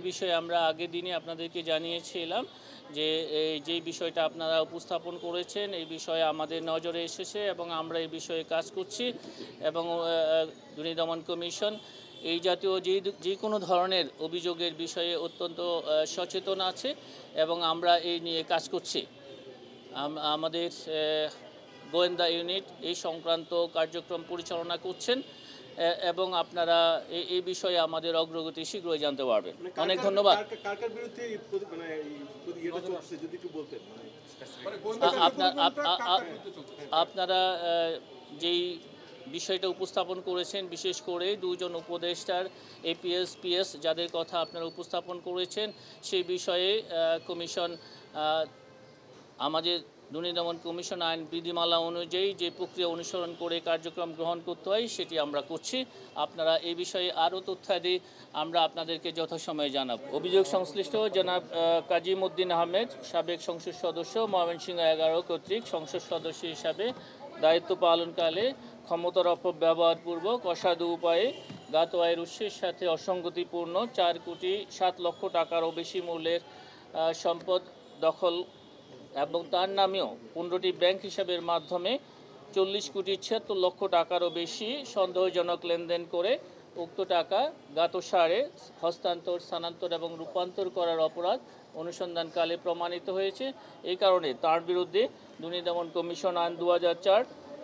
বিষয়ে আমরা আগের দিনে আপনাদেরকে জানিয়েছিলাম যে যেই বিষয়টা আপনারা উপস্থাপন করেছেন এই বিষয়ে আমাদের নজরে এসেছে এবং আমরা এই বিষয়ে কাজ করছি এবং দুর্নীতি দমন কমিশন এই জাতীয় যে কোনো ধরনের অভিযোগের বিষয়ে অত্যন্ত সচেতন আছে এবং আমরা এই নিয়ে কাজ করছি। আমাদের গোয়েন্দা ইউনিট এই সংক্রান্ত কার্যক্রম পরিচালনা করছেন এবং আপনারা এই বিষয়ে আমাদের অগ্রগতি শীঘ্রই জানতে পারবেন। অনেক ধন্যবাদ। আপনারা যেই বিষয়টা উপস্থাপন করেছেন, বিশেষ করে দুজন উপদেষ্টার এপিএস পিএস যাদের কথা আপনারা উপস্থাপন করেছেন, সেই বিষয়ে কমিশন আমাদের দুর্নীতি দমন কমিশন আইন বিধিমালা অনুযায়ী যে প্রক্রিয়া অনুসরণ করে কার্যক্রম গ্রহণ করতে হয় সেটি আমরা করছি। আপনারা এই বিষয়ে আরও তথ্যাদি আমরা আপনাদেরকে যথাসময়ে জানাব। অভিযোগ সংশ্লিষ্ট জনাব কাজীম উদ্দিন আহমেদ, সাবেক সংসদ সদস্য, ময়মনসিংহ 11 কর্তৃক সংসদ সদস্য হিসাবে দায়িত্ব পালনকালে ক্ষমতার অপব্যবহারপূর্বক অসাধু উপায়ে জ্ঞাত আয়ের উৎসের সাথে অসঙ্গতিপূর্ণ 4,07,00,000 টাকারও বেশি মূল্যের সম্পদ দখল এবং তার নামেও 15টি ব্যাংক হিসাবের মাধ্যমে 40,76,00,000 টাকারও বেশি সন্দেহজনক লেনদেন করে উক্ত টাকা জ্ঞাতসারে হস্তান্তর, স্থানান্তর এবং রূপান্তর করার অপরাধ অনুসন্ধানকালে প্রমাণিত হয়েছে। এই কারণে তার বিরুদ্ধে দুর্নীতি দমন কমিশন আইন 2004,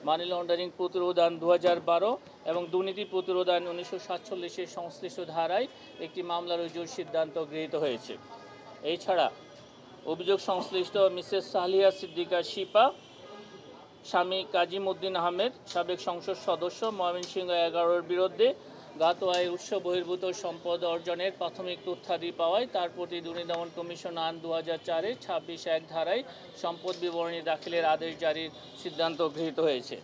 মানি লন্ডারিং প্রতিরোধ আইন 2012 এবং দুর্নীতি প্রতিরোধ আইন 1947-এর সংশ্লিষ্ট ধারায় একটি মামলা রুজুর সিদ্ধান্ত গৃহীত হয়েছে। এছাড়া অভিযোগ সংশ্লিষ্ট মিসেস সালিহা সিদ্দিকা শিপা, স্বামী কাজীম উদ্দিন আহমেদ, সাবেক সংসদ সদস্য, ময়মনসিংহ 11-এর বিরুদ্ধে জ্ঞাত আয়ের উৎস বহির্ভূত সম্পদ অর্জনের প্রাথমিক তথ্যাদি পাওয়ায় তার প্রতি দুর্নীতি দমন কমিশন আইন 2004-এর 26(1) ধারায় সম্পদ বিবরণী দাখিলের আদেশ জারির সিদ্ধান্ত গৃহীত হয়েছে।